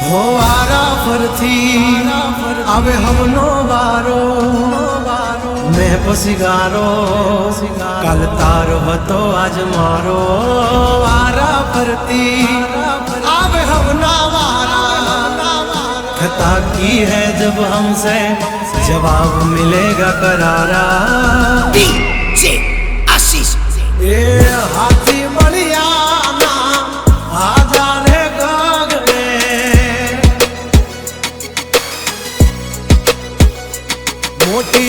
हो वारा फरथी आवे हमनो वारो मैं पसिगारो कल तारो हतो आज मारो वारा फरती आवे हमना वारा खता की है जब हमसे जवाब मिलेगा करारा डीजे आशीष ए हाथी बढ़िया ना आजा रे गगने मोटी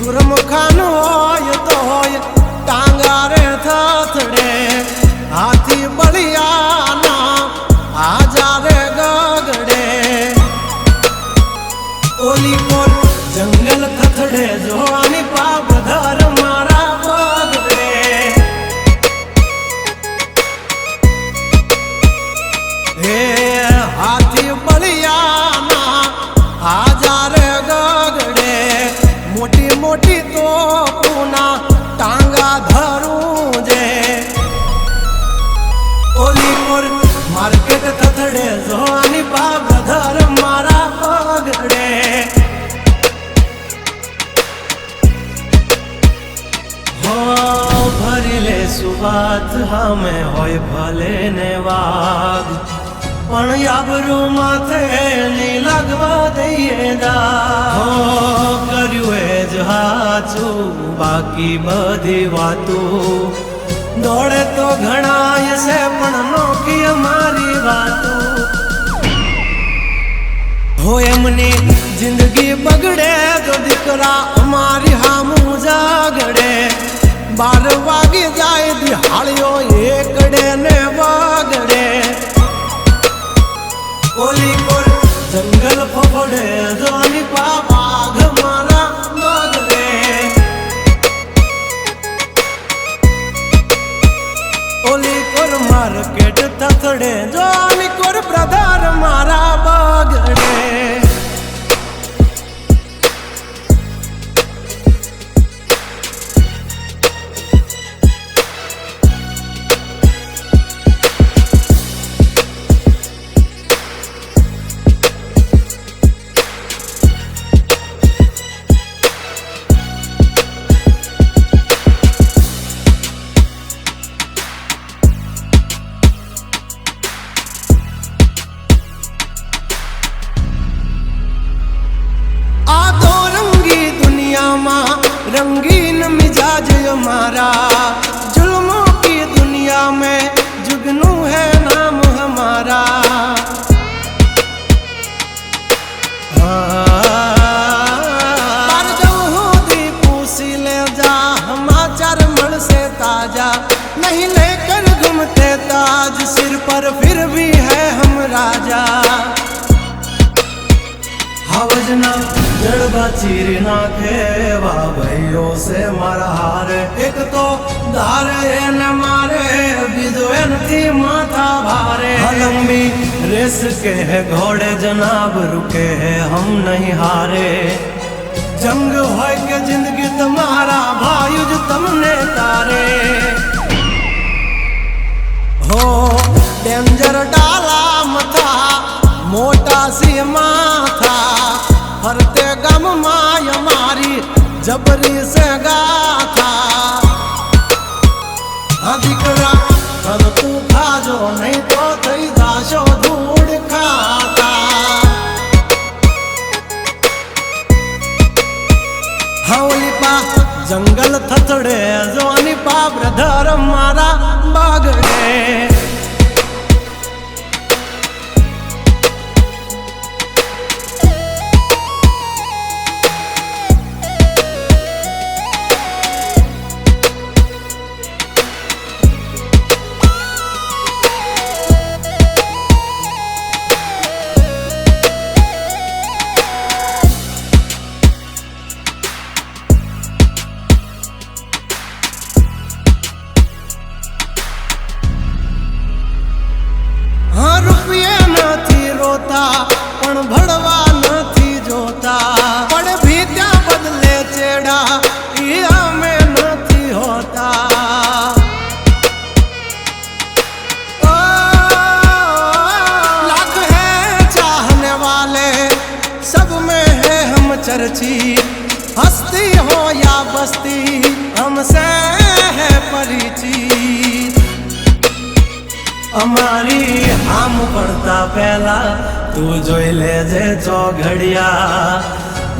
दुर्मुखान होय तो होय टांगा रे थथड़े हाथी बढ़िया ना आजा रे गगड़े ओली कोर जंगल थथड़े जोवानी पाप धर मारा बगड़े हे हाथी बढ़िया ना आजा रे गगड़े मोटी मोटी तो पूना टांगा धरूं जे ओली कोर मार्केट थथड़े जोवानी पाप धर मारा बगड़े भरिले सुबात हमें होय भले ने वाग पण याबरू माथे नी लगवा दઈએ दા કર્યું એ જ હાચું બાકી બધી વાતું દોડે તો ઘણાય છે પણ નોકી અમારી વાતું हो एमनी जिंदगी बगड़े तो दिकरा हमारी हामू जागड़े 12 वागे जाए दिहाड़ियो एकड़े ने वागड़े ओली कोर जंगल फफड़े जोनी बाघ मारा बगड़े ओली कोर मार्केट थथड़े जोनी कोर ब्रदर मारा बगड़े रंगीन मिजाज हमारा जुल्मों की दुनिया में जुगनू है नाम हमारा पर जो दी पूसी ले जा समाचार मन से ताजा नहीं लेकर घूमते ताज सिर पर फिर भी है हम राजा हवजना जड़बा चीर नाखे वाह भाइयों से मारा हार एक तो धारे न मारे बीजो थी माथा भारे लंबी रेस के है घोड़े जनाब रुके है हम नहीं हारे जंग हो के जिंदगी तुम्हारा भायुज तुमने तारे हो डेंजर डाला मथा मोटा सी माथा फरते गम माय मारी जबरी से गाथा अधिकरा कर तू खाजो नहीं तो थई दाशो धूड़ खाता हवली पा जंगल थथड़े जोनी पा ब्रदर मारा बागड़े खर्ची, हस्ती हो या बस्ती हमसे है परिचित। અમારી આમ પડતા પહેલા તું જોઈ લેજે ચોઘડિયા,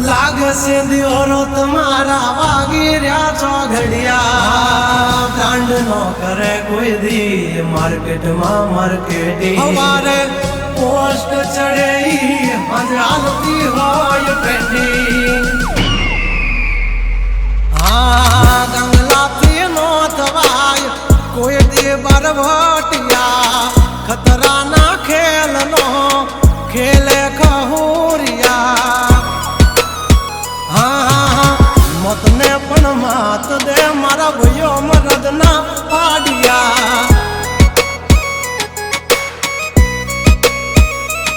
લાગશે દિયોરો તમારા વાગી રહ્યા ચોઘડિયા। બ્રાન્ડ નો કરે કોઈ દી માર્કેટમાં માર્કેટિંગ, અમારે પોસ્ટ ચડે મજા હાલતી હોય ટ્રેન્ડિંગ। હા ગંગલાથી નો થવાય કોઈ દી બરવટિયા, ખતરાના ખેલનો ખેલે ખહુરિયા। હા મતને પણ માત દે મારા ભાઈઓ મરદના પાડિયા।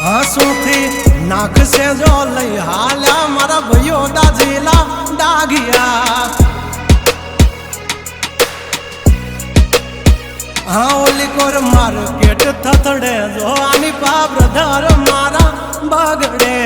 હસુથી નાખશે જો લઈ હાલ્યા મારા ભાઈઓ દાજીલા દાગિયા। हाँ ओली कोर मार्केट थथड़े जो आनी पा ब्रदर मारा बगड़े।